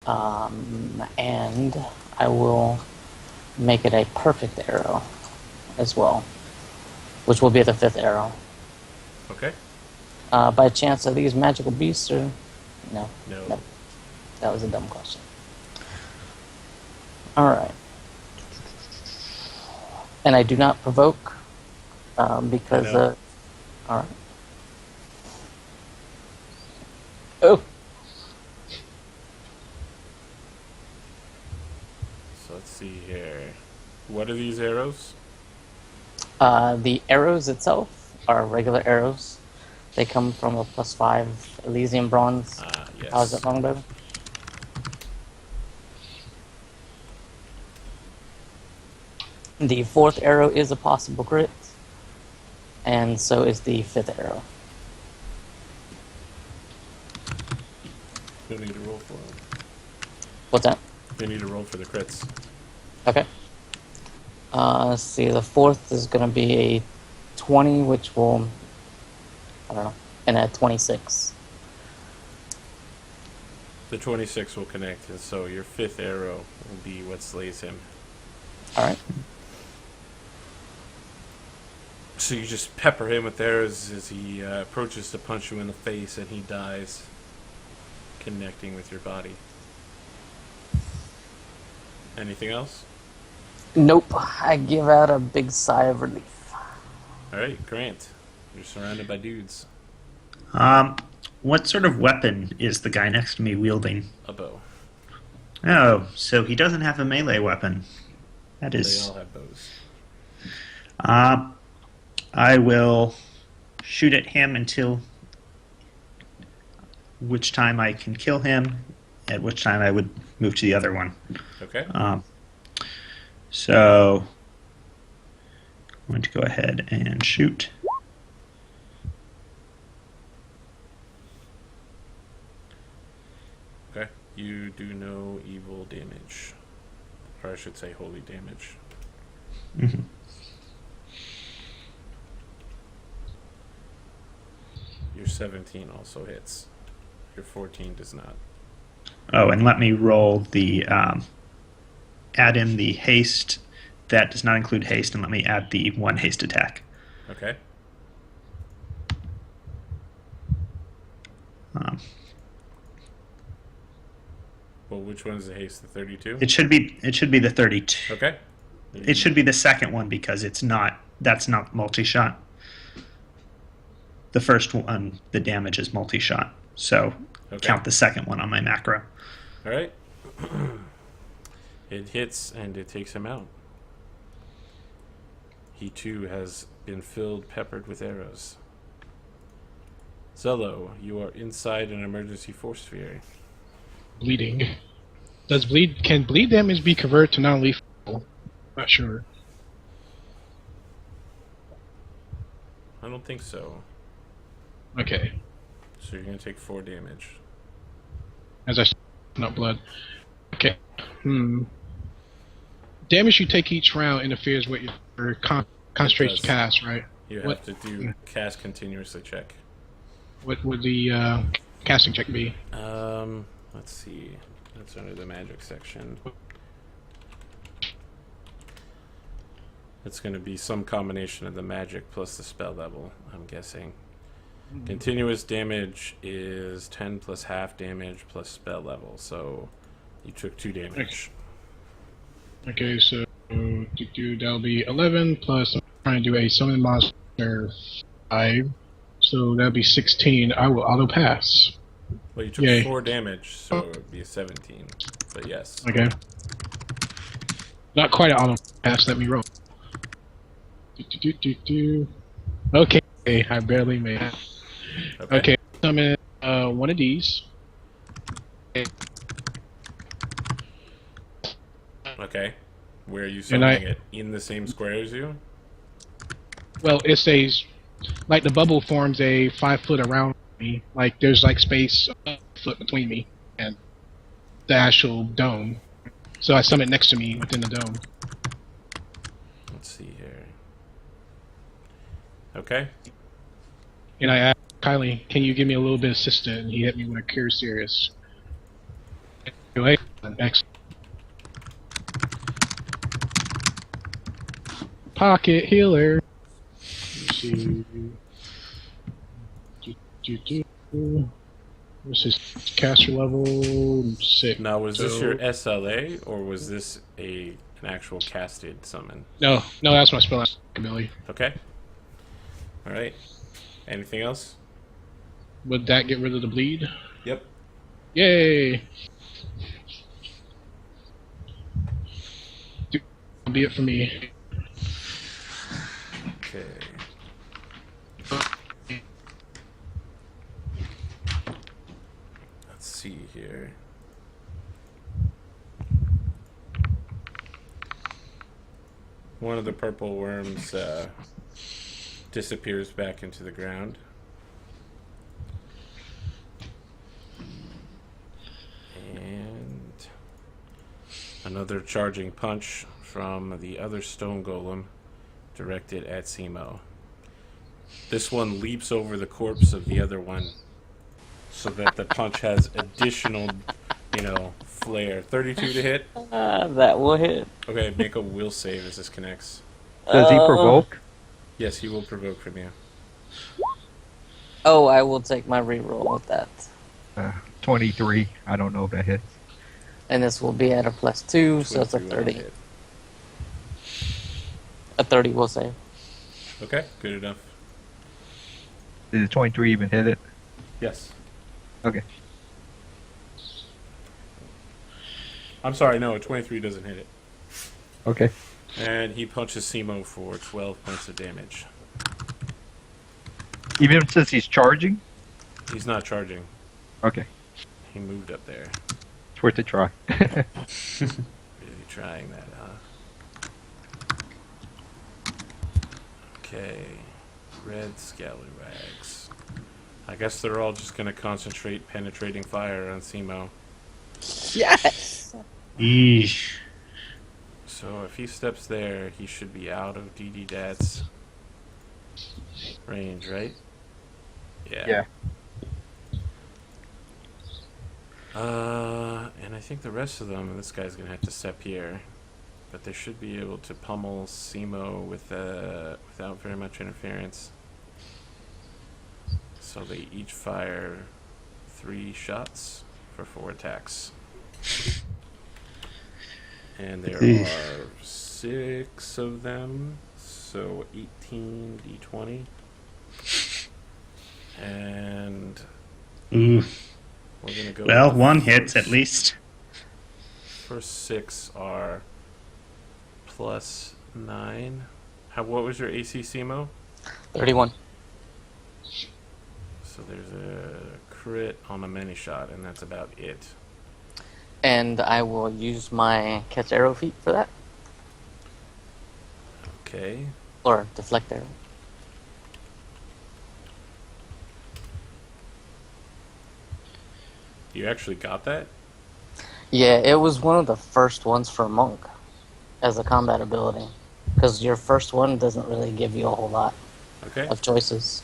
And I will make it a perfect arrow as well, which will be the 5th arrow. Okay. By chance, are these magical beasts or no? No. That was a dumb question. All right. And I do not provoke because. All right. Oh. So let's see here. What are these arrows? The arrows itself are regular arrows. They come from a +5 Elysian Bronze. Yes. How's it longbow? The 4th arrow is a possible crit, and so is the 5th arrow. You'll need to roll for them. What's that? You need to roll for the crits. Okay. Let's see, the 4th is going to be a 20, which will, I don't know, and a 26. The 26 will connect, and so your 5th arrow will be what slays him. Alright. So you just pepper him with arrows as he approaches to punch you in the face, and he dies, connecting with your body. Anything else? Nope. I give out a big sigh of relief. Alright, Grant. You're surrounded by dudes. What sort of weapon is the guy next to me wielding? A bow. Oh, so he doesn't have a melee weapon. That is... They all have bows. I will shoot at him until which time I can kill him, at which time I would move to the other one. Okay. So I'm going to go ahead and shoot. Okay. You do no evil damage. Or I should say holy damage. Mm-hmm. Your 17 also hits. Your 14 does not. Oh, and let me roll the add in the haste. That does not include haste, and let me add the 1 haste attack. Okay. Well, which one is the haste? The 32? It should be the 32. Okay. It should be the second one because it's not. That's not multi-shot. The first one, the damage is multi-shot. So count the second one on my macro. All right. It hits and it takes him out. He too has been peppered with arrows. Zello, you are inside an emergency force sphere. Bleeding. Can bleed damage be converted to non-lethal? Not sure. I don't think so. Okay. So you're going to take 4 damage. As I not blood. Okay. Damage you take each round interferes with your concentration cast, right? You have to do cast continuously check. What would the casting check be? Let's see. That's under the magic section. It's going to be some combination of the magic plus the spell level, I'm guessing. Continuous damage is 10 plus half damage plus spell level, so you took 2 damage. Okay, so that'll be 11 plus I'm trying to do a summon monster 5, so that'll be 16. I will auto pass. Well, you took 4 damage, so it would be a 17. But yes. Okay. Not quite an auto pass. Let me roll. Okay, I barely made it. Okay, summon one of these. Okay. Where are you summoning it? In the same square as you? Well, it says, like the bubble forms a 5 foot around me. Like there's like space a foot between me and the actual dome. So I summon it next to me within the dome. Let's see here. Okay. And I asked Kylie, can you give me a little bit of assistance? And he hit me with a Cure Serious. Excellent. Pocket healer. Let's see. What's his caster level? 6. Now, was this So- your SLA, or was this an actual casted summon? No, that's my spell ability. Okay. All right. Anything else? Would that get rid of the bleed? Yep. Yay! That'll be it for me. Okay. Let's see here. One of the purple worms disappears back into the ground. And another charging punch from the other stone golem directed at Simo. This one leaps over the corpse of the other one so that the punch has additional, flair. 32 to hit. That will hit. Okay, make a will save as this connects. Does he provoke? Yes, he will provoke from you. Oh, I will take my reroll with that. 23. I don't know if that hits. And this will be at a +2, so it's a 23 will 30. hit. A 30 will save. Okay, good enough. Did the 23 even hit it? Yes. Okay. I'm sorry, no, a 23 doesn't hit it. Okay. And he punches Simo for 12 points of damage. Even since he's charging? He's not charging. Okay. He moved up there. It's worth a try. Really trying that, huh? Okay. Red scallywags. I guess they're all just going to concentrate penetrating fire on Simo. Yes! Eesh. So if he steps there, he should be out of DD Dat's range, right? Yeah. And I think the rest of them, this guy's gonna have to step here, but they should be able to pummel Simo without very much interference. So they each fire 3 shots for 4 attacks. And there are 6 of them, so 18 d20. And Ooh. we're gonna go. Well, with the one hits first- at least. First 6 are +9. What was your AC, Simo? 31. So there's a crit on a many shot, and that's about it. And I will use my catch arrow feat for that. Okay. Or deflect arrow. You actually got that? Yeah, it was one of the first ones for Monk as a combat ability. Because your first one doesn't really give you a whole lot Okay. of choices.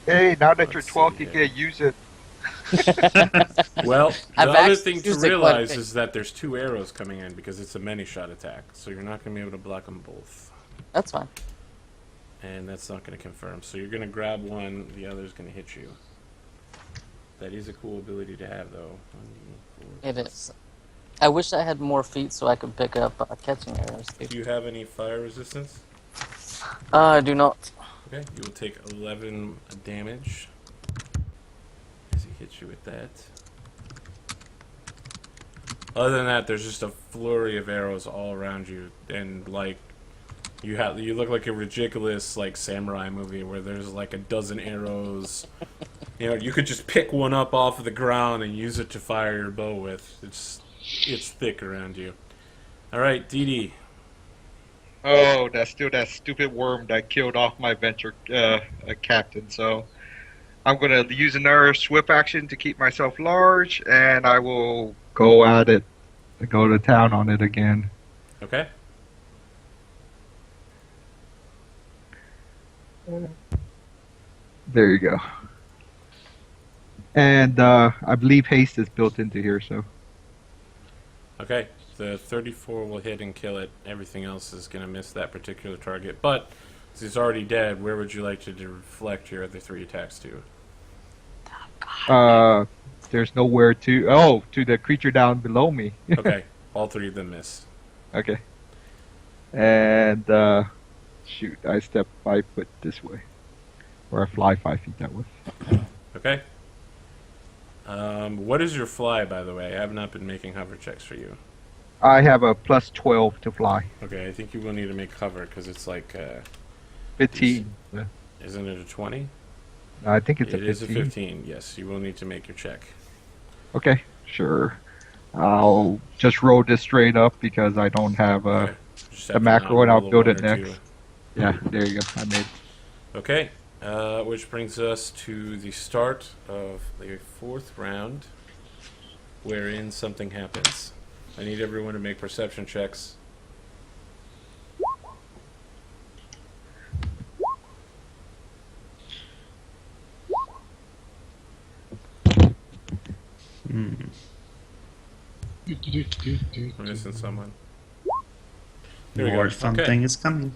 Hey, now that you're Let's 12, see you here. can use it. Well, the I've other actually thing to used it quite a realize bit. is that there's 2 arrows coming in because it's a many shot attack, so you're not going to be able to block them both. That's fine. And that's not going to confirm. So you're going to grab one, the other's going to hit you. That is a cool ability to have, though. 1d4. It is. I wish I had more feet so I could pick up catching arrows. Do you have any fire resistance? I do not. Okay, you will take 11 damage as he hits you with that. Other than that, there's just a flurry of arrows all around you, and like you look like a ridiculous like samurai movie where there's like a dozen arrows. You could just pick one up off of the ground and use it to fire your bow with. It's thick around you. All right, DD. Oh, that's still that stupid worm that killed off my venture captain. So I'm going to use another swift action to keep myself large, and I will Go at it. Go to town on it again. Okay. There you go. And I believe haste is built into here, so. Okay, the 34 will hit and kill it. Everything else is going to miss that particular target. But since he's already dead, where would you like to deflect your other 3 attacks to? There's nowhere to. Oh, to the creature down below me. Okay, all 3 of them miss. Okay. And shoot, I step 5 foot this way, or I fly 5 feet that way. Okay. What is your fly, by the way? I have not been making hover checks for you. I have a plus 12 to fly. Okay, I think you will need to make hover because it's like 15. Isn't it a 20? I think it's a 15. It is a 15. Yes, you will need to make your check. Okay, sure. I'll just roll this straight up because I don't have Okay. Just the have to macro, and not I'll roll a build 1 it or next. 2. Yeah, there you go. I made. Okay, which brings us to the start of the 4th round, wherein something happens. I need everyone to make perception checks. Hmm. I'm missing someone. There we go. More something is coming.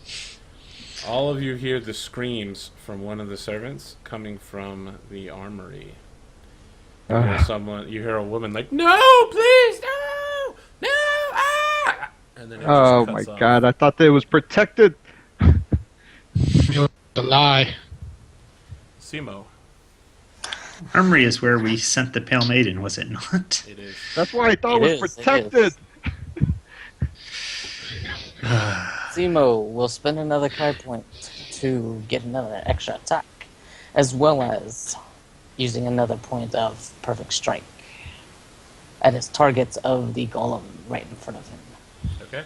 All of you hear the screams from one of the servants coming from the armory. You hear a woman like, "No, please, no, no, ah!" And then it Oh just my cuts off. god, I thought they was protected. It was a lie. Simo, Armory is where we sent the Pale Maiden, was it not? it is. That's why I thought It it was is, it protected. is. Zemo will spend another card point to get another extra attack, as well as using another point of Perfect Strike at his target of the golem right in front of him. Okay.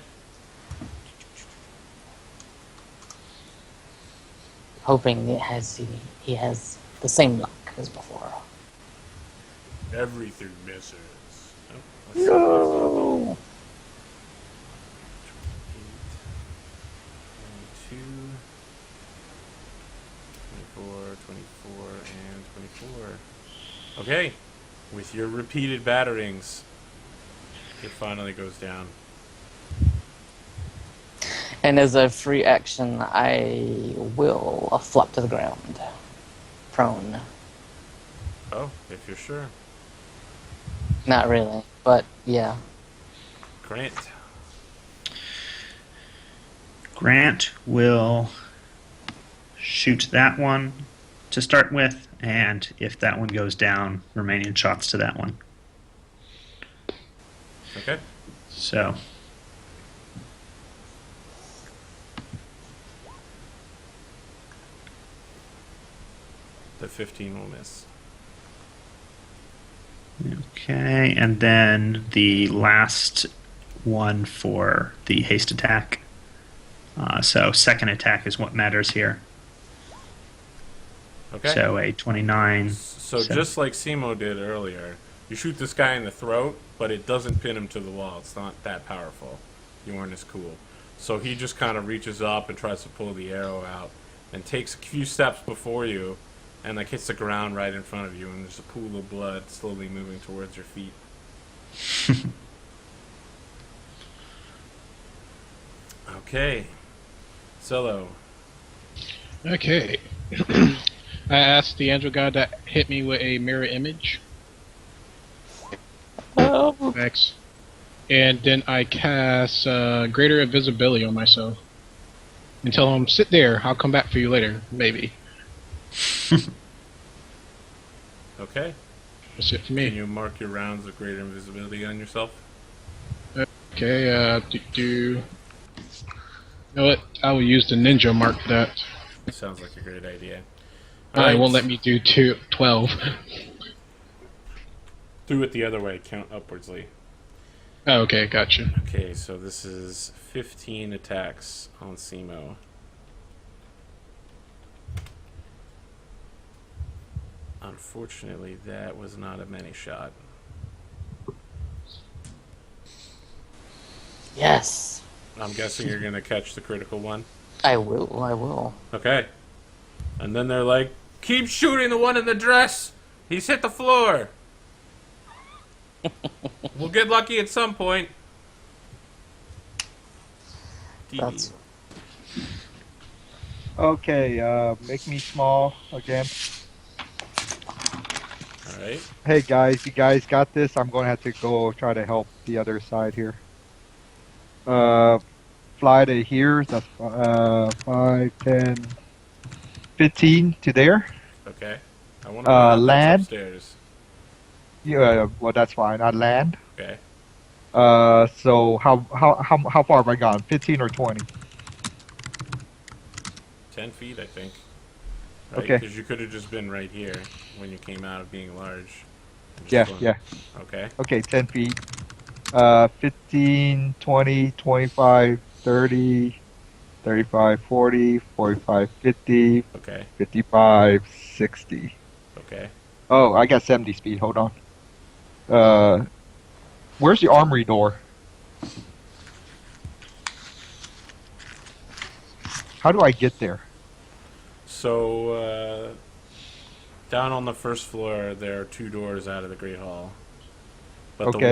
Hoping he has the same luck as before. Everything misses. Oh, let's see. No! 22, 24, 24, and 24. Okay. With your repeated batterings, it finally goes down. And as a free action, I will flop to the ground. Prone. Oh, if you're sure. Not really, but yeah. Grant. Grant will shoot that one to start with, and if that one goes down, remaining shots to that one. Okay. So, The 15 will miss. okay, and then the last one for the haste attack. So second attack is what matters here. Okay. So a 29. So just like Simo did earlier, you shoot this guy in the throat, but it doesn't pin him to the wall. It's not that powerful. You aren't as cool. So he just kind of reaches up and tries to pull the arrow out and takes a few steps before you and like hits the ground right in front of you, and there's a pool of blood slowly moving towards your feet. Okay. Solo. Okay. I asked the angel god to hit me with a mirror image. X. And then I cast greater invisibility on myself. And tell him, sit there, I'll come back for you later, maybe. Okay. That's it for Can me. you mark your rounds of greater invisibility on yourself? Okay, You know what? I will use the ninja mark for that. Sounds like a great idea. It Alright. won't let me do 12. Do it the other way. Count upwardsly. Oh, okay, gotcha. Okay, so this is 15 attacks on Simo. Unfortunately, that was not a many shot. Yes. I'm guessing you're going to catch the critical one. I will. Okay. And then they're like, keep shooting the one in the dress! He's hit the floor. We'll get lucky at some point. That's Okay, make me small again. Alright. Hey guys, you guys got this? I'm going to have to go try to help the other side here. Fly to here. That's 5, 10, 15 to there. Okay. I want to go down land. upstairs. Yeah, well that's fine. I land. Okay. So how far have I gone? 15 or 20? 10 feet, I think. Right? Okay. Because you could have just been right here when you came out of being large. Yeah, yeah. Okay. Okay, 10 feet. 15, 20, 25, 30, 35, 40, 45, 50, Okay. 55, 60. Okay. Oh, I got 70 speed. Hold on. Where's the armory door? How do I get there? So, down on the first floor, there are 2 doors out of the Great Hall. But Okay.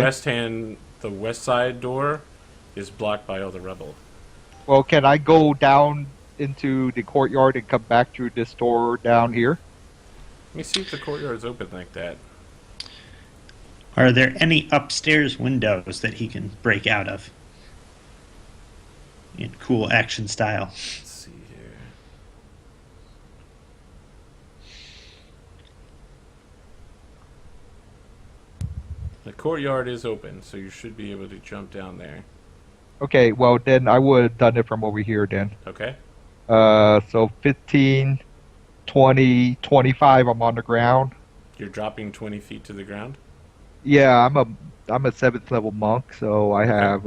the west side door is blocked by all the rubble. Well, can I go down into the courtyard and come back through this door down here? Let me see if the courtyard's open like that. Are there any upstairs windows that he can break out of? In cool action style. Let's see here. The courtyard is open, so you should be able to jump down there. Okay, well then I would have done it from over here then. Okay? So 15, 20, 25 I'm on the ground. You're dropping 20 feet to the ground? Yeah, I'm a 7th level monk, so I have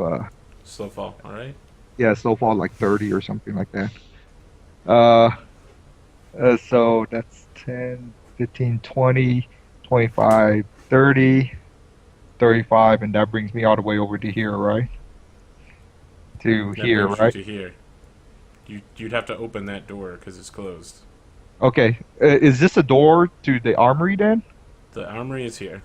Slow fall, alright? yeah, snowfall like 30 or something like that. So that's 10, 15, 20, 25, 30, 35, and that brings me all the way over to here, right? To That here, brings right? you to here. You'd have to open that door because it's closed. Okay. Is this a door to the armory then? The armory is here.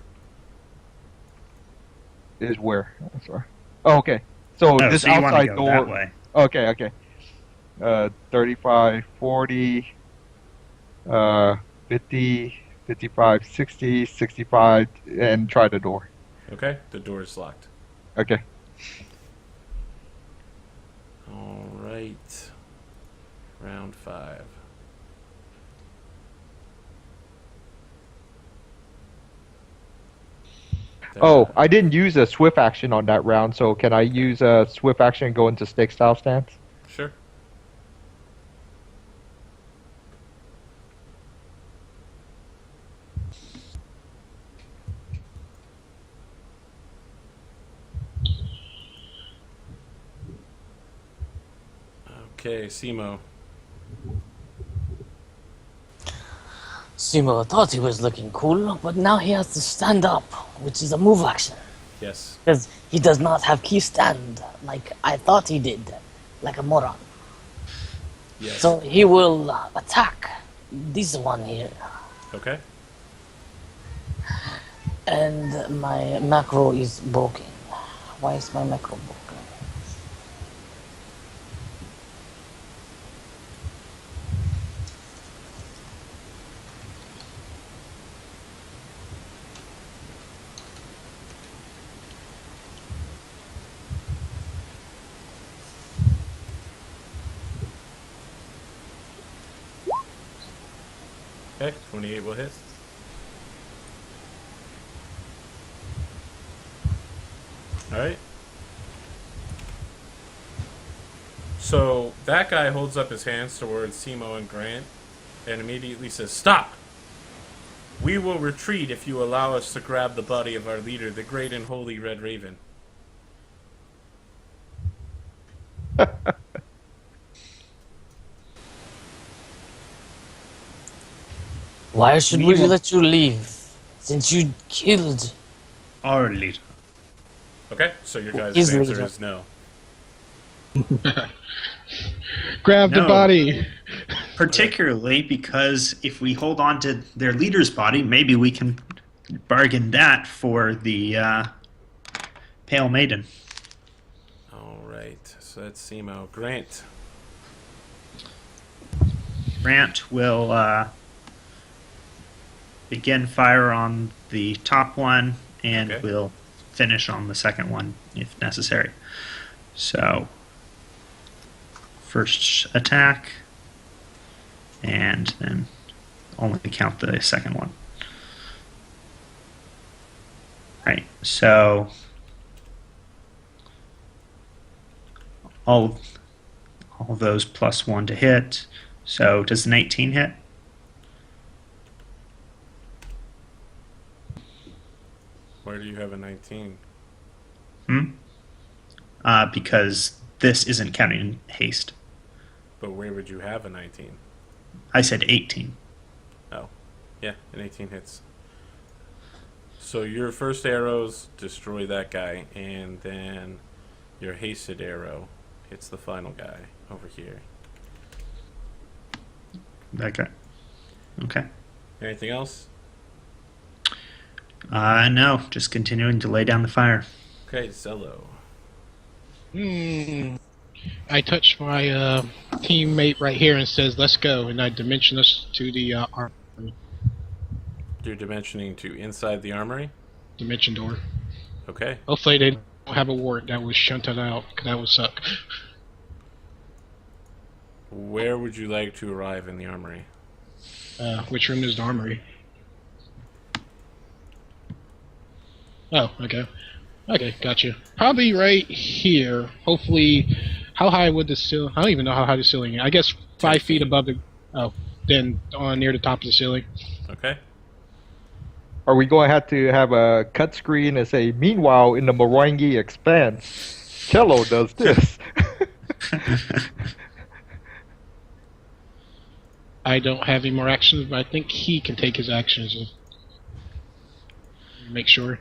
Is where? I'm sorry. Oh, okay. So Oh, this so you want to outside go door. that way. Okay, okay. 35, 40, 50, 55, 60, 65, and try the door. Okay? The door is locked. Okay. Alright. Round 5. Oh, I didn't use a swift action on that round, so can I use a swift action and go into stake style stance? Sure. Okay, Simo. Simo thought he was looking cool, but now he has to stand up, which is a move action. Yes. Because he does not have key stand, like I thought he did, like a moron. Yes. So he will attack this one here. Okay. And my macro is broken. Why is my macro broken? Okay, 28 will hit. Alright. So, that guy holds up his hands towards Simo and Grant and immediately says, "Stop! We will retreat if you allow us to grab the body of our leader, the great and holy Red Raven." Why should We we will- let you leave? Since you killed. Our leader. Okay, so your guys' His answer leader. is no. Grab the No. body. particularly because if we hold on to their leader's body, maybe we can bargain that for the Pale Maiden. All right. So that's Simo. Grant. Grant will begin fire on the top one and Okay. will finish on the second one if necessary. So, first attack, and then only count the second one. Right, so all those plus 1 to hit. So does an 18 hit? Where do you have a 19? Because this isn't counting haste. But where would you have a 19? I said 18. Oh. Yeah, an 18 hits. So your first arrows destroy that guy, and then your hasted arrow hits the final guy over here. That guy. Okay. Anything else? No, just continuing to lay down the fire. Okay, Zello. I touch my teammate right here and says, "Let's go," and I dimension us to the armory. You're dimensioning to inside the armory? Dimension door. Okay. Hopefully they don't have a ward that was shunted out, 'cause that would suck. Where would you like to arrive in the armory? Which room is the armory? Oh, okay. Okay, gotcha. Probably right here. Hopefully, how high would the ceiling? I don't even know how high the ceiling is. I guess 5 feet above the. Oh, then on near the top of the ceiling. Okay. Are we going to have a cut screen and say, meanwhile, in the Morangi Expanse, Cello does this? I don't have any more actions, but I think he can take his actions. Make sure.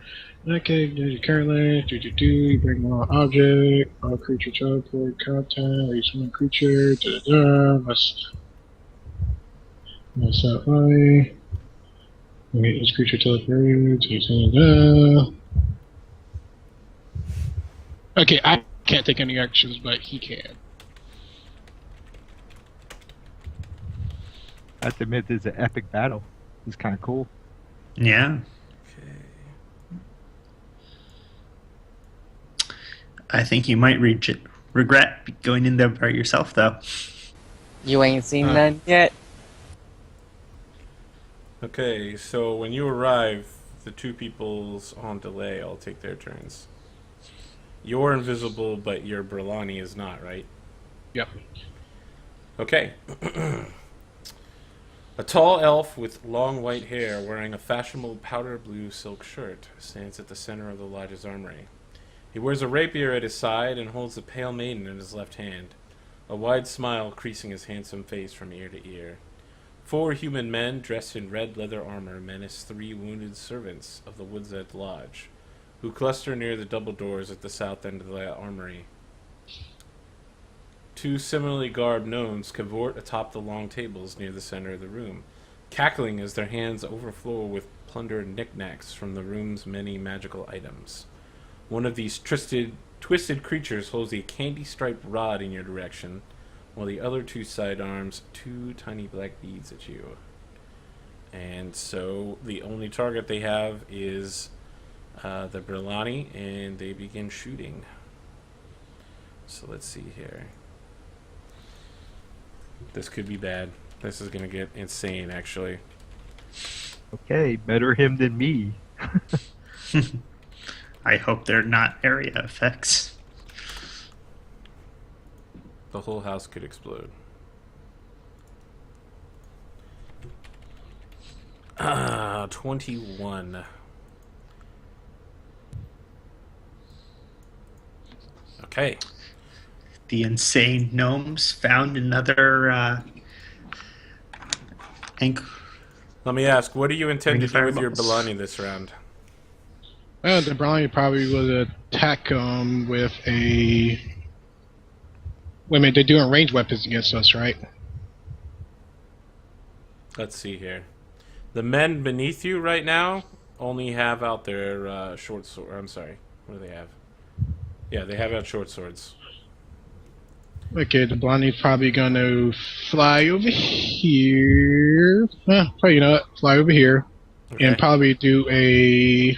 Okay, currently, you bring one object, all creature teleport content, release one creature, must that way. Okay, each creature teleported, Okay, I can't take any actions, but he can. I have to admit, this is an epic battle. It's kind of cool. Yeah. Okay. I think you might regret going in there by yourself, though. You ain't seen none yet. Okay, so when you arrive, the two peoples on delay all take their turns. You're invisible, but your Berlani is not, right? Yep. Okay. A tall elf with long white hair wearing a fashionable powder blue silk shirt stands at the center of the lodge's armory. He wears a rapier at his side and holds a pale maiden in his left hand, a wide smile creasing his handsome face from ear to ear. 4 human men dressed in red leather armor menace 3 wounded servants of the Wood's Edge Lodge, who cluster near the double doors at the south end of the armory. 2 similarly garbed gnomes cavort atop the long tables near the center of the room, cackling as their hands overflow with plundered knickknacks from the room's many magical items. One of these twisted creatures holds a candy-striped rod in your direction, while the other 2 sidearms 2 tiny black beads at you. And so the only target they have is the Berlani, and they begin shooting. So let's see here. This could be bad. This is going to get insane, actually. Okay, better him than me. I hope they're not area effects. The whole house could explode. 21. Okay. The insane gnomes found another Let me ask, what do you intend to do with your Fireballs. Belani this round? The Brownie probably would attack with a. Wait a minute, they're doing ranged weapons against us, right? Let's see here. The men beneath you right now only have out their short sword. I'm sorry. What do they have? Yeah, they have out short swords. Okay, the blondie's probably gonna fly over here. Probably you know what? Fly over here, Okay. and probably do a.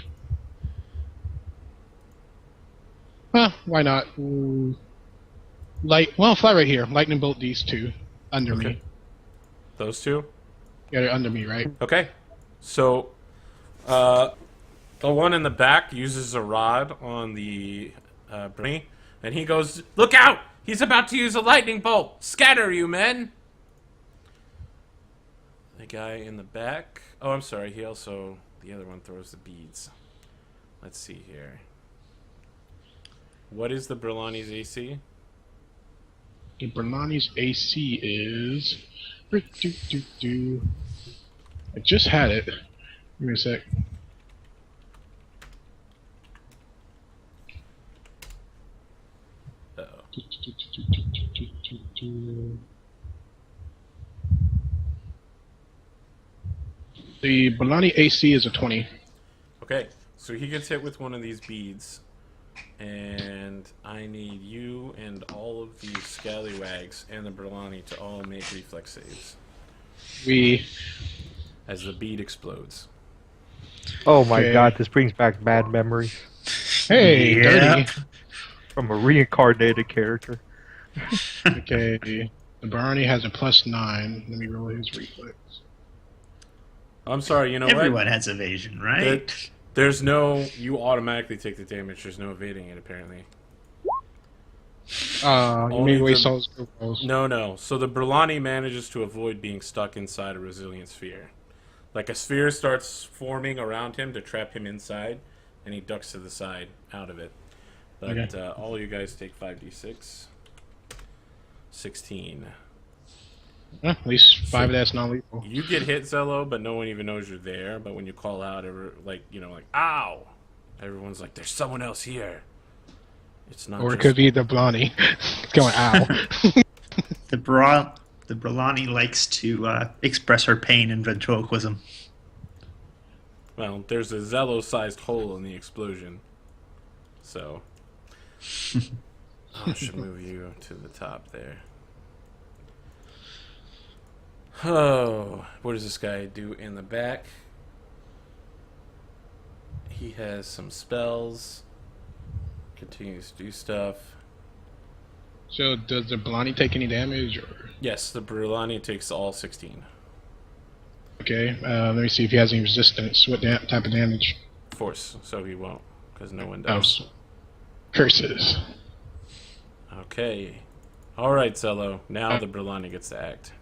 Why not? Fly right here. Lightning bolt these two under Okay. me. Those two? Yeah, they're under me, right? Okay. So, the one in the back uses a rod on the Brony, and he goes, "Look out! He's about to use a lightning bolt! Scatter, you men!" The guy in the back... Oh, I'm sorry. He also... The other one throws the beads. Let's see here. What is the Brelani's AC? The Bernani's AC is. I just had it. Give me a sec. Uh-oh. The Bernani AC is a 20. Okay, so he gets hit with one of these beads, and I need you and all of the scallywags and the Brelani to all make reflex saves as the bead explodes. Oh my Okay. god, this brings back bad memories Hey, Yeah. dirty. from a reincarnated character. Okay, the Bernani has a +9. Let me roll his reflex. I'm sorry, you know Everyone what? has evasion, right? There's no... You automatically take the damage. There's no evading it, apparently. You Only mean waste the- all his good rolls. No. So the Brelani manages to avoid being stuck inside a resilient sphere. Like a sphere starts forming around him to trap him inside, and he ducks to the side out of it. But Okay. all you guys take 5d6. 16. At least 5 of that's non-lethal. You get hit, Zello, but no one even knows you're there. But when you call out, like, ow! Everyone's like, there's someone else here. It's not Or it just... could be the Blondie. It's going, ow. The Brelani likes to express her pain in ventriloquism. Well, there's a Zello-sized hole in the explosion. So... I should move you to the top there. Oh, what does this guy do in the back? He has some spells. Continues to do stuff. So does the Blondie take any damage? Or Yes, the Brulani takes all 16. okay, let me see if he has any resistance. What type of damage? Force, so he won't, because no one Oh, does. curses. Okay. Alright, Zello. Now the Brulani gets to act.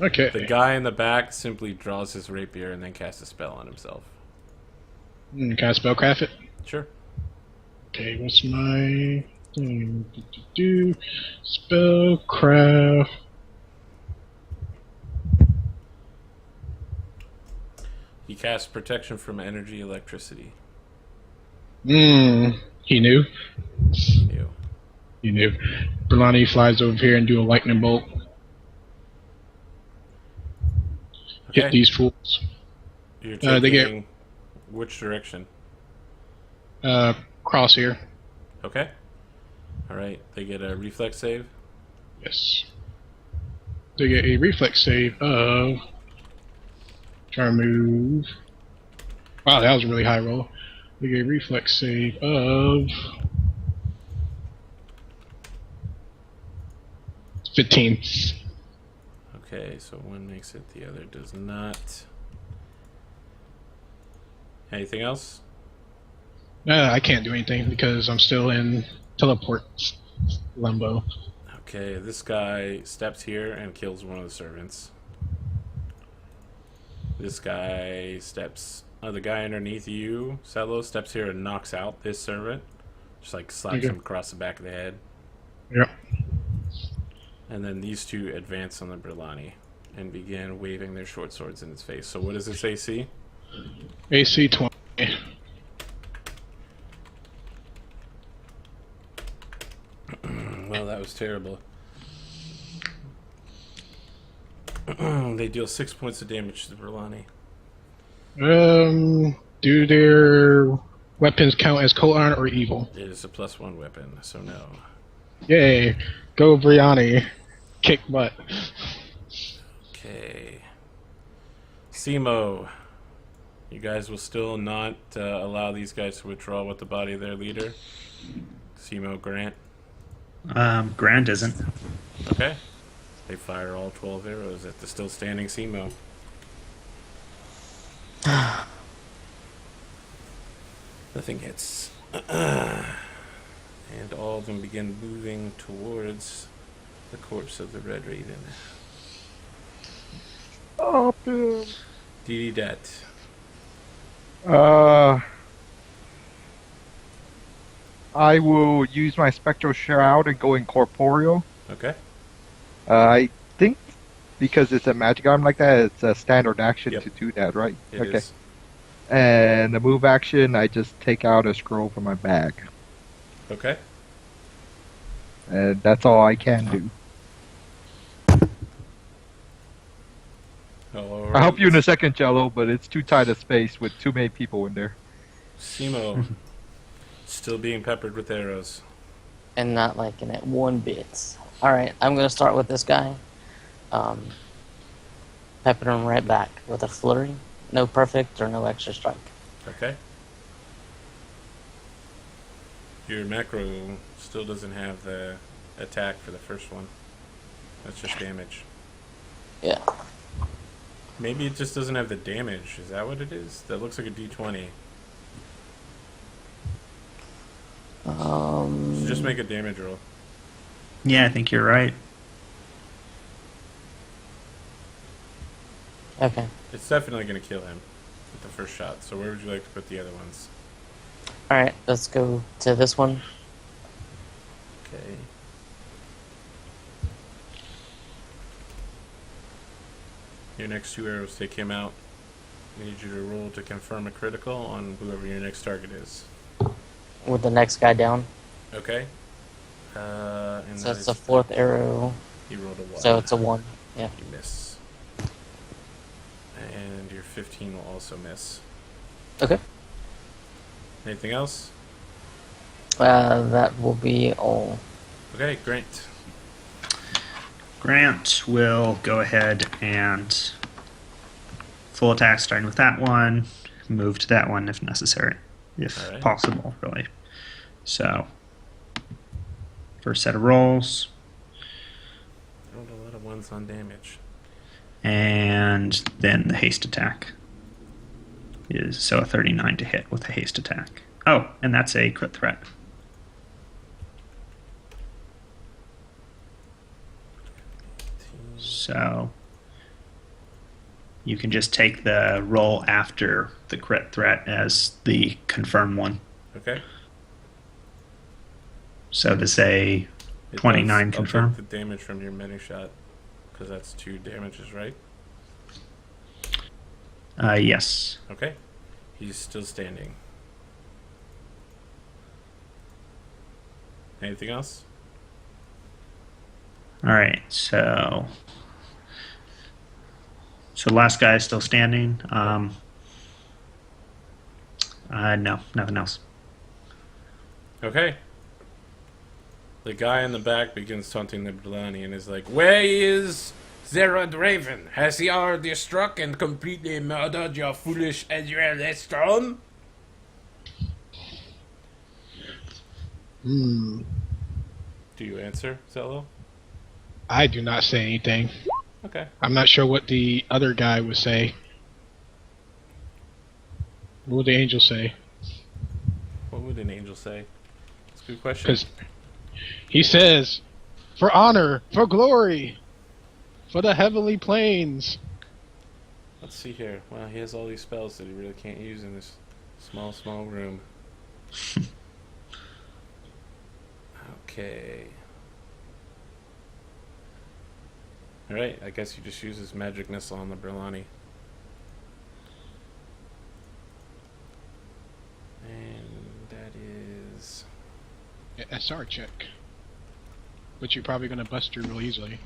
Okay. The guy in the back simply draws his rapier and then casts a spell on himself. Can I spellcraft it? Sure. Okay, what's my thing? Spellcraft. He casts protection from energy, electricity. He knew. Ew. He knew. Brulani flies over here and do a lightning bolt. Okay. Hit these fools. You're they taking which direction? Cross here. Okay. Alright, they get a reflex save. Yes. They get a reflex save of. Try to move. Wow, that was a really high roll. They get a reflex save of 15. Okay, so one makes it, the other does not. Anything else? I can't do anything because I'm still in teleport limbo. Okay, this guy steps here and kills one of the servants. This guy steps... the guy underneath you, Selo, steps here and knocks out this servant. Just like slaps Okay. him across the back of the head. Yep. And then these two advance on the Brulani and begin waving their short swords in its face. So what does this AC? AC 20. Well, that was terrible. They deal 6 points of damage to the Berlani. Do their weapons count as cold iron or evil? It is a +1 weapon, so no. Yay! Go Brianni. Kick butt. Okay. Simo, you guys will still not allow these guys to withdraw with the body of their leader? Simo, Grant? Grant isn't. Okay. They fire all 12 arrows at the still standing Simo. Nothing hits. And all of them begin moving towards the corpse of the Red Raven. Stop him. DD Det. I will use my Spectral Shroud and go incorporeal. Okay. I think because it's a magic item like that, it's a standard action Yep. to do that, right? It okay. is. And the move action, I just take out a scroll from my bag. Okay. And that's all I can do. All I'll help you in right. a second, Jello, but it's too tight a space with too many people in there. Simo. Still being peppered with arrows. And not liking it one bit. Alright, I'm gonna start with this guy. Pepper him right back with a flurry. No perfect or no extra strike. Okay. Your macro still doesn't have the attack for the first one. That's just damage. Yeah. Maybe it just doesn't have the damage. Is that what it is? That looks like a D20. So just make a damage roll. Yeah, I think you're right. Okay. It's definitely going to kill him with the first shot. So where would you like to put the other ones? Alright, let's go to this one. Okay. Your next 2 arrows take him out. I need you to roll to confirm a critical on whoever your next target is. With the next guy down. Okay. And So that it's is the 4th arrow. You rolled a 1. So it's a 1. Yeah. You miss. And your 15 will also miss. Okay. Anything else? That will be all. Okay, Grant. Grant will go ahead and full attack starting with that one, move to that one if necessary, if All right. possible, really. So, first set of rolls, I rolled a lot of 1s on damage. and then the haste attack is so a 39 to hit with a haste attack. Oh, and that's a crit threat. So you can just take the roll after the crit threat as the confirmed one. Okay. So to say It 29 does- confirm. I'll take the damage from your many shot, because that's 2 damages, right? Yes. Okay. He's still standing. Anything else? All right. So last guy is still standing. No, nothing else. Okay. The guy in the back begins taunting the Blani and is like, "Where is Zerad Raven? Has he already struck and completely murdered your foolish Ezreal Storm?" Hmm. Do you answer, Zello? I do not say anything. Okay. I'm not sure what the other guy would say. What would the angel say? What would an angel say? That's a good question. Because he says, for honor, for glory, for the heavenly plains. Let's see here. Wow, he has all these spells that he really can't use in this small room. Okay. Alright, I guess he just uses magic missile on the Berlani. And that is... SR check. But you're probably going to bust through real easily.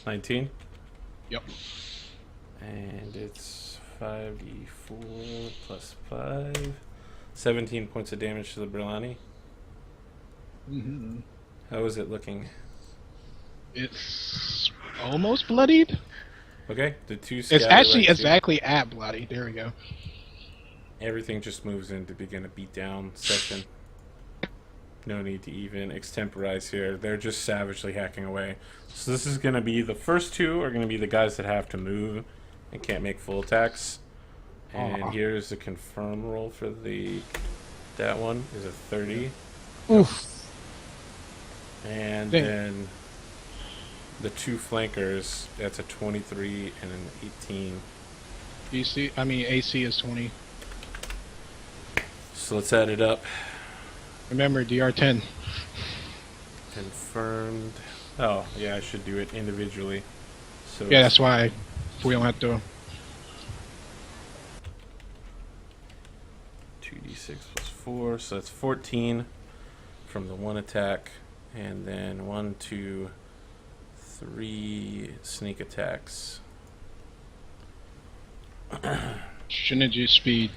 19? Yep. And it's 5d4 plus 5. 17 points of damage to the Berlani. Mm-hmm. How is it looking? It's almost bloodied. Okay, the two It's scatter actually right to- exactly at bloody. There we go. Everything just moves in to begin a beatdown session. No need to even extemporize here. They're just savagely hacking away. So this is going to be, the first two are going to be the guys that have to move and can't make full attacks. And here's the confirm roll for that one is a 30. Oof. And Dang. then the two flankers, that's a 23 and an 18. AC is 20. So let's add it up. Remember, DR10. Confirmed. Oh, yeah, I should do it individually. So Yeah, that's why we don't have to. 2d6 plus 4, so that's 14 from the one attack, and then 1, 2, 3 sneak attacks. Shouldn't it just be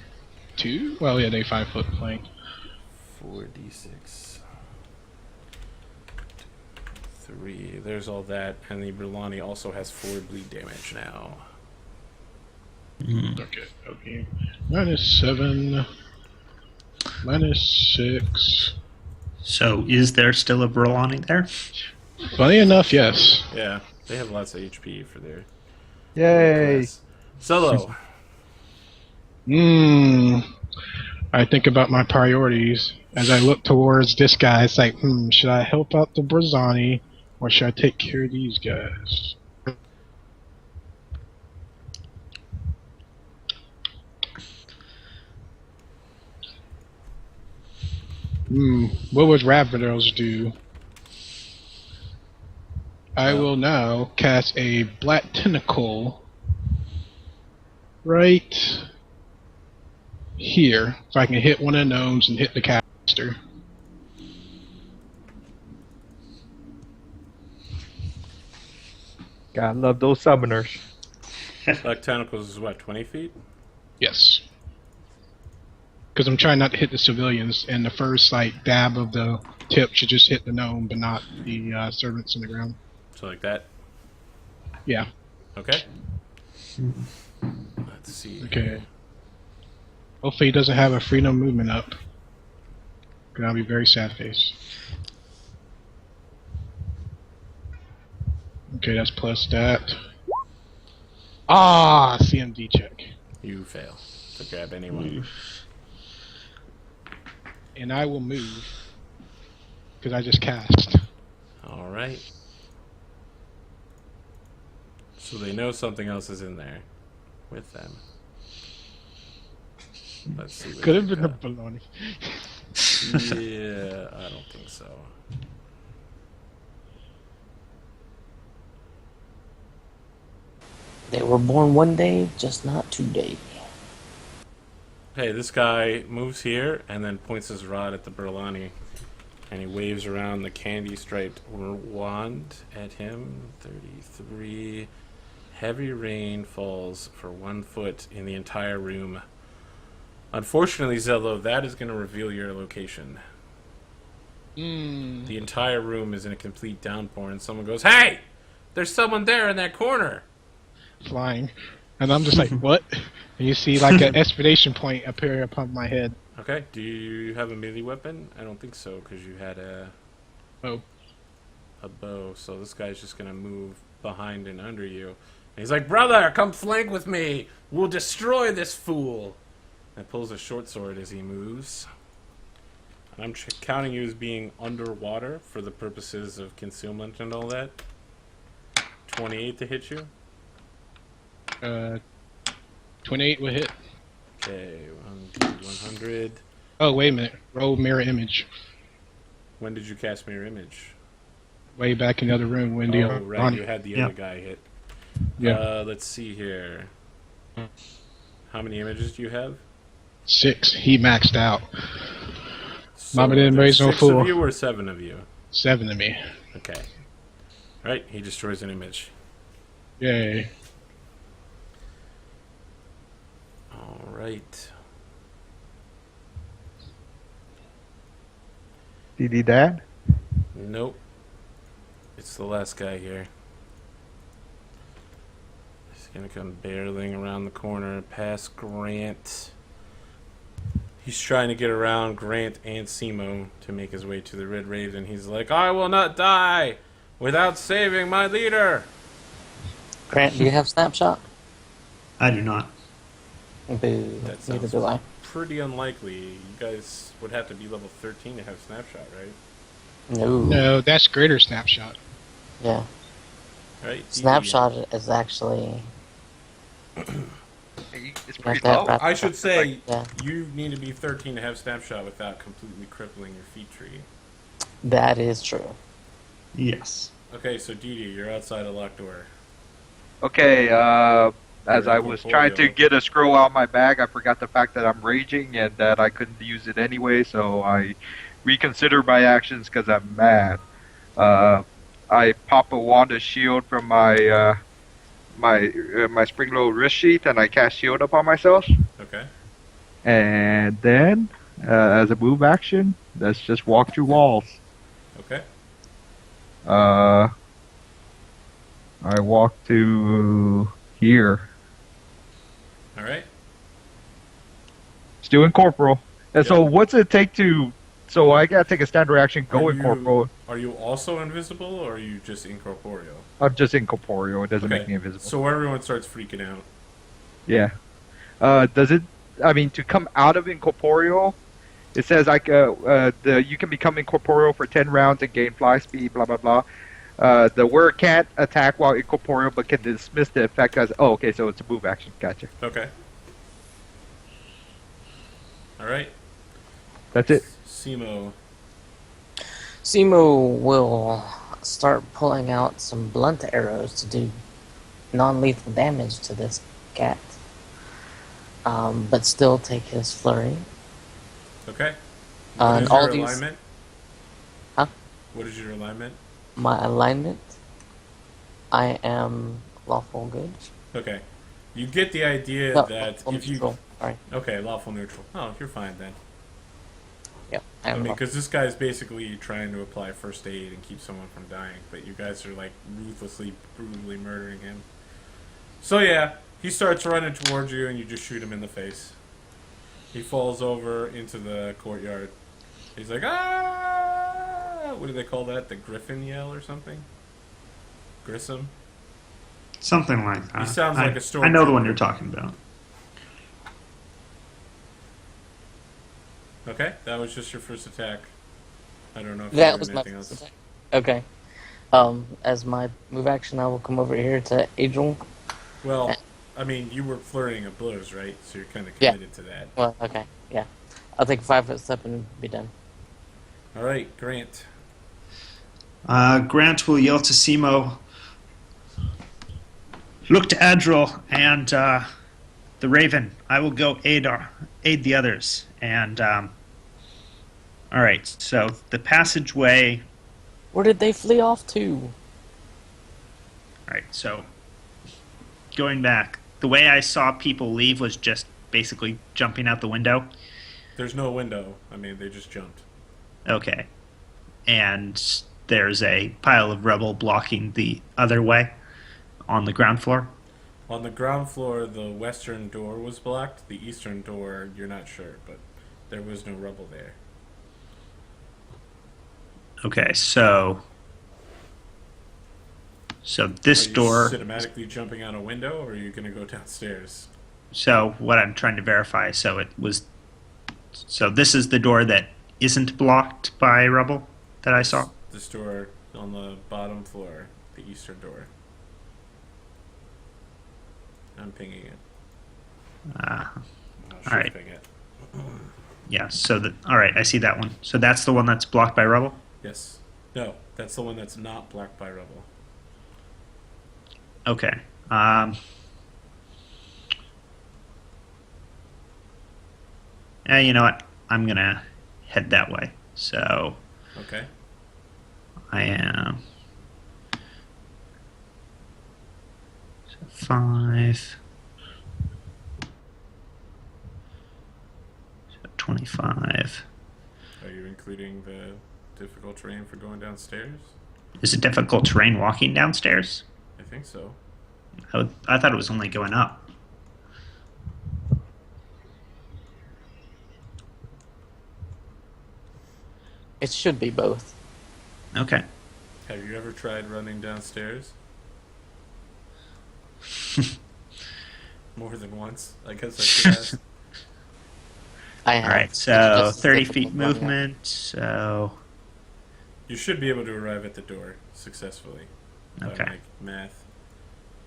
2? Well, yeah, they 5-foot flank. 4d6. 3. There's all that, and the Berlani also has 4 bleed damage now. Okay. -7. -6. So is there still a Berlani there? Funny enough, yes. Yeah, they have lots of HP for their Yay! class. Solo. I think about my priorities as I look towards this guy. It's like, should I help out the Brazani or should I take care of these guys? What would Ravagers do? I will now cast a black tentacle right here, so I can hit one of the gnomes and hit the caster. Gotta love those summoners. Black Tentacles is what, 20 feet? Yes. Because I'm trying not to hit the civilians, and the first dab of the tip should just hit the gnome, but not the servants in the ground. So like that? Yeah. Okay. Let's see. Okay. Hopefully he doesn't have a freedom movement up. Because I'll be very sad face. Okay, that's plus that. CMD check. You fail to grab anyone. And I will move. Because I just cast. Alright. So they know something else is in there with them. Let's see. what Could have they've been a got. baloney. Yeah, I don't think so. They were born one day, just not today. Hey, this guy moves here and then points his rod at the Berlani. And he waves around the candy-striped wand at him. 33. Heavy rain falls for 1 foot in the entire room. Unfortunately, Zello, that is going to reveal your location. The entire room is in a complete downpour, and someone goes, "Hey! There's someone there in that corner!" Flying. And I'm just like, what? And you see an expedition point appear upon my head. Okay, do you have a melee weapon? I don't think so, because you had a bow. So this guy's just going to move behind and under you. And he's like, "Brother, come flank with me! We'll destroy this fool!" And pulls a short sword as he moves. And I'm counting you as being underwater for the purposes of concealment and all that. 28 to hit you. 28 will hit. Okay, 100. Oh, wait a minute. Roll mirror image. When did you cast Mirror Image? Way back in the other room when Oh, right, you had the Yeah. other guy hit. Yeah. Let's see here. How many images do you have? 6. He maxed out. So Mama didn't there's raise no 6 fool. of you or 7 of you? 7 to me. Okay. Alright, he destroys an image. Yay. All right. DD that? Nope. It's the last guy here. He's gonna come barreling around the corner, past Grant. He's trying to get around Grant and Simo to make his way to the Red Raven. He's like, I will not die without saving my leader. Grant, do you have snapshot? I do not. Boo. That Neither sounds do I. pretty unlikely. You guys would have to be level 13 to have snapshot, right? No. No, that's greater snapshot. Yeah. Right? Snapshot is actually. It's pretty to have low. rapid- I should say Yeah. you need to be 13 to have snapshot without completely crippling your feat tree. That is true. Yes. Okay, so Didi, you're outside a locked door. Okay, as I was trying to get a scroll out of my bag, I forgot the fact that I'm raging and that I couldn't use it anyway, so I reconsider my actions because I'm mad. I pop a wand of shield from my my spring-load wrist sheath and I cast shield upon myself. Okay. And then, as a move action, let's just walk through walls. Okay. I walk to here. All right. Still in corporal. And so Yep. what's it take to... So I gotta take a standard action, go in corporal. Are you also invisible, or are you just incorporeal? I'm just incorporeal. It doesn't make me invisible. So everyone starts freaking out. Yeah. Does it... I mean, to come out of incorporeal, it says you can become incorporeal for 10 rounds and gain fly speed, blah, blah, blah. The word can't attack while incorporeal, but can dismiss the effect as... Oh, okay, so it's a move action. Gotcha. Okay. All right. That's it. Simo. Simo will start pulling out some blunt arrows to do non-lethal damage to this cat. But still take his flurry. Okay. And What is all your these- alignment? Huh? What is your alignment? My alignment, I am lawful good. Okay. You get the idea No, that lawful if you... neutral. Sorry. Okay, lawful neutral. Oh, you're fine then. Yeah, I am mean, lawful. because this guy's basically trying to apply first aid and keep someone from dying, but you guys are like ruthlessly, brutally murdering him. So yeah, he starts running towards you and you just shoot him in the face. He falls over into the courtyard. He's like, ah! What do they call that? The Griffin yell or something? Grissom? Something like that. He sounds like a I know the one stormtrooper. you're talking about. Okay, that was just your first attack. I don't know if That you was did my anything first else. attack. Okay. As my move action, I will come over here to Adriel. Well, I mean, you were flurrying of blows, right? So you're kind of Yeah. committed to that. Well, okay, yeah. I'll take a 5-foot step and be done. All right, Grant. Grant will yell to Simo, look to Adril and the Raven. I will go aid the others. And, all right, so the passageway... Where did they flee off to? All right, so going back, the way I saw people leave was just basically jumping out the window. There's no window. I mean, they just jumped. Okay. And there's a pile of rubble blocking the other way on the ground floor. On the ground floor, the western door was blocked. The eastern door, you're not sure, but there was no rubble there. Okay, so this Are you door... cinematically jumping out a window, or are you going to go downstairs? So what I'm trying to verify, so this is the door that isn't blocked by rubble that I saw? This door on the bottom floor, the eastern door. I'm pinging it. I'll all right. ping it. Yeah, all right, I see that one. So that's the one that's blocked by rubble? Yes. No, that's the one that's not blocked by rubble. Okay. You know what? I'm going to head that way. So Okay. I am 5. 25. Are you including the difficult terrain for going downstairs? Is it difficult terrain walking downstairs? I think so. I thought it was only going up. It should be both. Okay. Have you ever tried running downstairs? More than once, I guess I should ask. I have. All right, It's so just 30 difficult feet running up. movement, so... You should be able to arrive at the door successfully. Okay. Like math,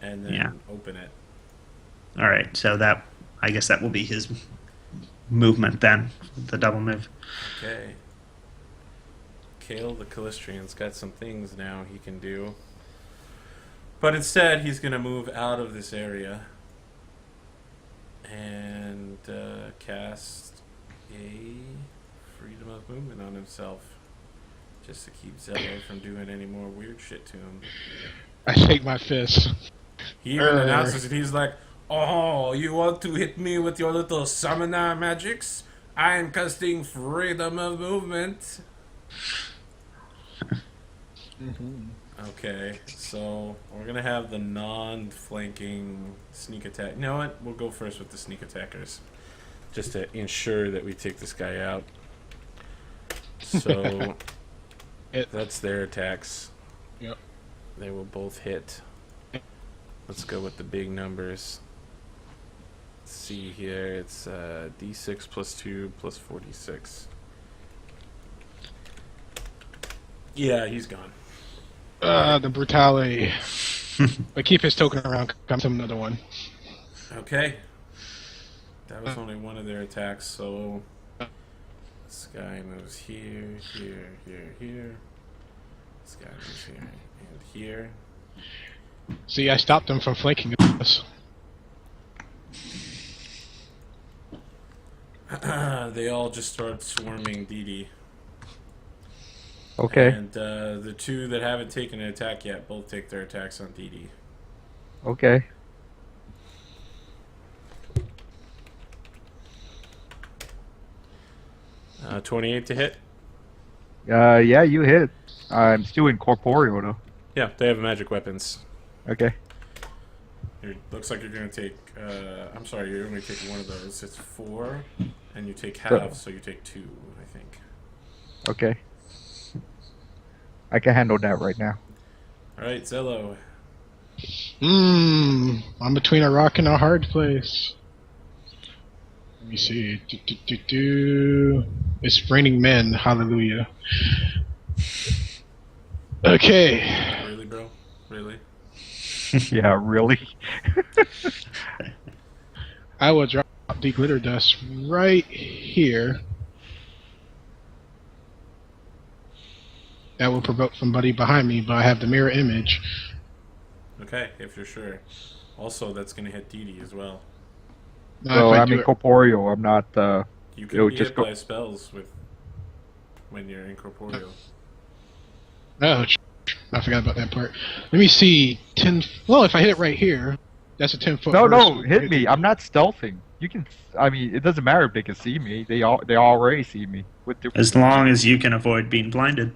and then Yeah. open it. All right, so that... I guess that will be his movement then, the double move. Okay. Kale the Callistrian's got some things now he can do. But instead, he's going to move out of this area and cast a freedom of movement on himself. Just to keep Zello from doing any more weird shit to him. I shake my fist. He even announces it. He's like, "Oh, you want to hit me with your little summoner magics? I'm casting freedom of movement." Okay, so we're gonna have the non-flanking sneak attack. You know what? We'll go first with the sneak attackers, just to ensure that we take this guy out. So that's their attacks. Yep. They will both hit. Let's go with the big numbers. Let's see here. It's D6 plus 2 plus 46. Yeah, he's gone. The brutality. But keep his token around. Come to another one. Okay. That was only one of their attacks, so this guy moves here, here, here, here. This guy moves here and here. See, I stopped him from flanking us. They all just start swarming Dee Dee. Okay. And the two that haven't taken an attack yet both take their attacks on Dee Dee. Okay. Uh, 28 to hit? Yeah, you hit. I'm still incorporeal though. Yeah, they have magic weapons. Okay. Looks like you're going to take... I'm sorry, you're only taking one of those. It's 4, and you take half, so you take 2, I think. Okay. I can handle that right now. Alright, Zello. I'm between a rock and a hard place. Let me see. It's raining men. Hallelujah. Okay. Really, bro? Really? Yeah, really? I will drop the glitter dust right here. That will provoke somebody behind me, but I have the mirror image. Okay, if you're sure. Also, that's going to hit Dee Dee as well. Now, So if I I'm do it- incorporeal. I'm not. You It can would be just hit go- by spells when you're incorporeal. Oh, I forgot about that part. Let me see. 10. Well, if I hit it right here, that's a 10-foot. No, burst. no, hit me. I'm not stealthing. You can. I mean, it doesn't matter if they can see me. They already see me. With different. As long as you can avoid being blinded.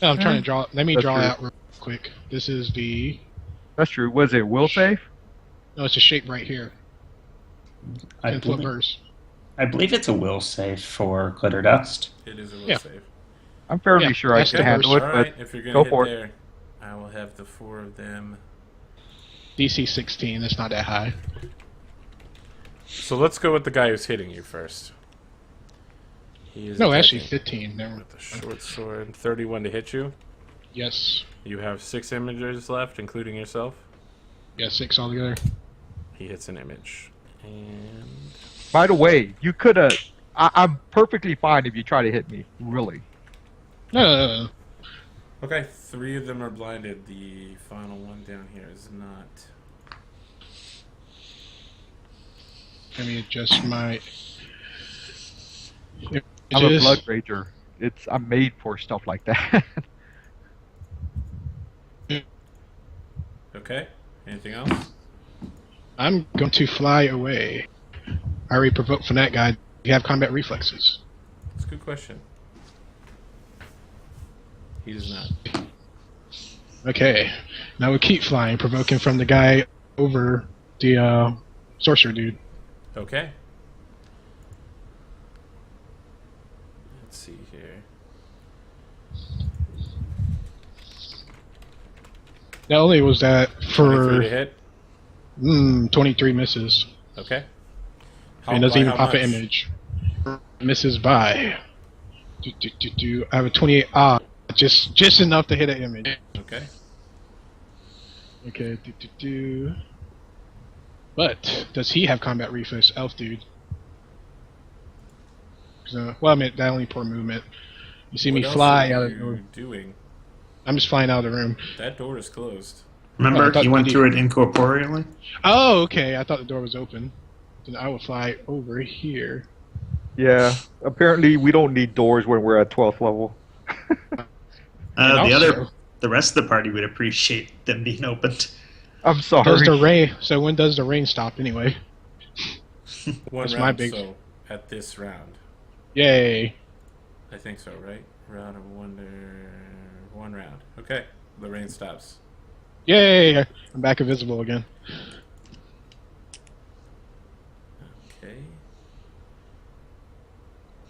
No, I'm trying to draw. Let me That's draw true. out real quick. This is the. That's true. Was it will save? No, it's a shape right here. I 10-foot believe, burst. I believe it's a will save for glitter dust. It is a will Yeah. save. I'm fairly Yeah, sure I that's can the handle it, burst. Alright, but if you're going go to hit for it. there, I will have the 4 of them. DC 16. That's not that high. So let's go with the guy who's hitting you first. He is No, actually attacking 15. Never. with a short sword. 31 to hit you. Yes. You have 6 images left, including yourself. Yeah, 6 altogether. He hits an image. And by the way, you could have. I'm perfectly fine if you try to hit me. Really. No. okay, 3 of them are blinded. The final one down here is not. Let me adjust my. I'm a Images. blood rager. I'm made for stuff like that. Okay. Anything else? I'm going to fly away. I already provoked from that guy. you have combat reflexes? That's a good question. He does not. Okay. Now we keep flying, provoking from the guy over the sorcerer dude. Okay. Let's see here. Not only was that 23 for to hit. 23 misses. Okay. And doesn't by even how pop an much? image. Misses by. I have a 28. Ah, just enough to hit an image. Okay. Okay. But does he have combat reflex, elf dude? Well, I mean that only poor movement. You see me What else fly are out of the you door. doing? I'm just flying out of the room. That door is closed. Oh, I Remember, thought you went you- through it incorporeally? Oh, okay. I thought the door was open. Then I will fly over here. Yeah. Apparently, we don't need doors when we're at 12th level. And The rest of the party would appreciate them being opened. I'm does sorry. the rain? So when does the rain stop anyway? One That's round, my big- so at this round. Yay! I think so, right? Round of wonder. One round. Okay. The rain stops. Yay! I'm back invisible again. Okay.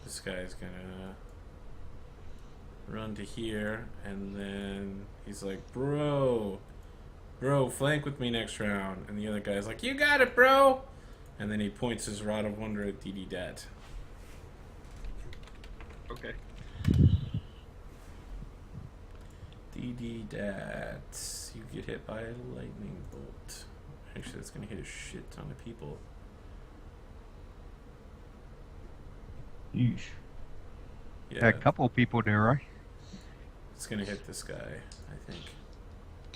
This guy's gonna run to here, and then he's like, bro, flank with me next round. And the other guy's like, you got it, bro! And then he points his Rod of Wonder at DD Dat. Okay. DD Dat. You get hit by a lightning bolt. Actually, that's gonna hit a shit ton of people. Yeesh. Yeah, A couple of people there, right? it's gonna hit this guy, I think.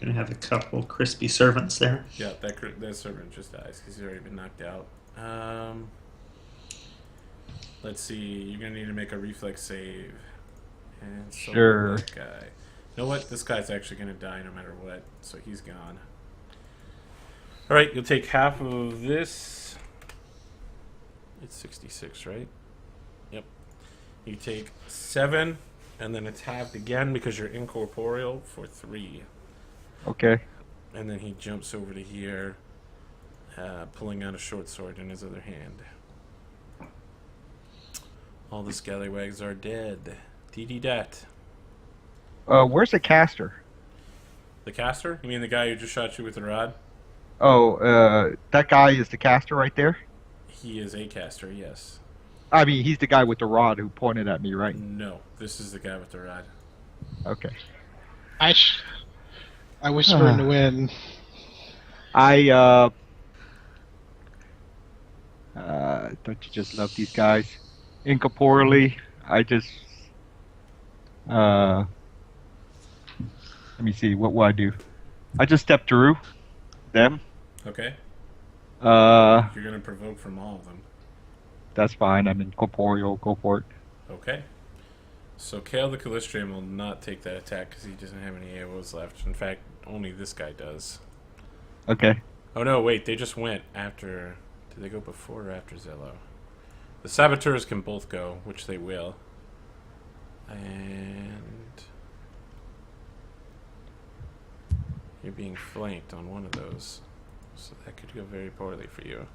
Gonna have a couple crispy servants there. Yeah, that servant just dies because he's already been knocked out. Let's see. You're gonna need to make a reflex save. And so Sure. that guy. You know what? This guy's actually gonna die no matter what, so he's gone. All right, you'll take half of this. It's 66, right? Yep. You take 7, and then it's halved again because you're incorporeal for 3. Okay. And then he jumps over to here, pulling out a short sword in his other hand. All the scallywags are dead. DD Dat. Where's the caster? The caster? You mean the guy who just shot you with the rod? Oh, that guy is the caster right there? He is a caster, yes. I mean, he's the guy with the rod who pointed at me, right? No, this is the guy with the rod. Okay. I whisper in the wind. Don't you just love these guys? Incorporeally, I just, let me see, what will I do? I just step through them. Okay. Uh, You're going to provoke from all of them. that's fine, I'm incorporeal, go for it. Okay. So Kale the Callistrium will not take that attack because he doesn't have any AOs left. In fact, only this guy does. Okay. Oh no, wait, they just went after... Did they go before or after Zello? The Saboteurs can both go, which they will. And... You're being flanked on one of those. So that could go very poorly for you.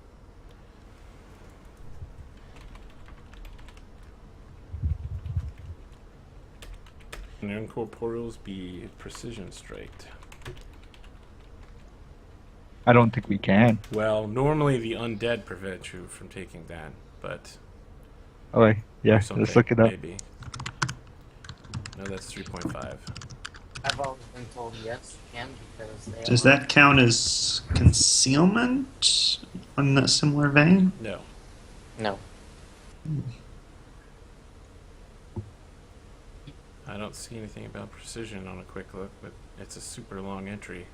And incorporeals be precision striked. I don't think we can. Well, normally the undead prevent you from taking that, but Oh, wait, yeah, something, let's look it up. maybe. No, that's 3.5. I've always been told yes, you can, because they Does are... that count as concealment in a similar vein? No. No. I don't see anything about precision on a quick look, but it's a super long entry.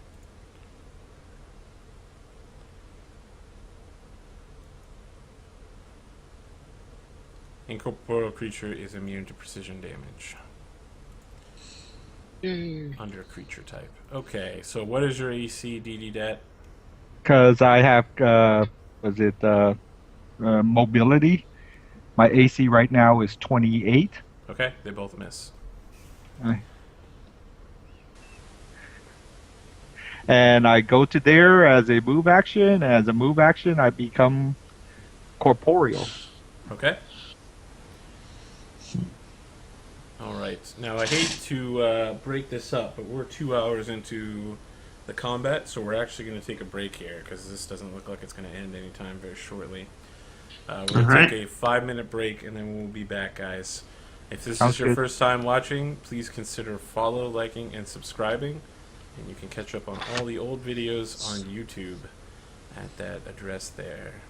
Incorporeal creature is immune to precision damage. Under creature type. Okay, so what is your AC, DD Dat? Because I have, mobility, My AC right now is 28. Okay, they both miss. And I go to there as a move action. As a move action, I become corporeal. Okay. Alright, now I hate to break this up, but we're 2 hours into the combat, so we're actually going to take a break here, because this doesn't look like it's going to end anytime very shortly. We're going to take a 5-minute break, and then we'll be back, guys. If this is your first time watching, please consider follow, liking, and subscribing. And you can catch up on all the old videos on YouTube at that address there.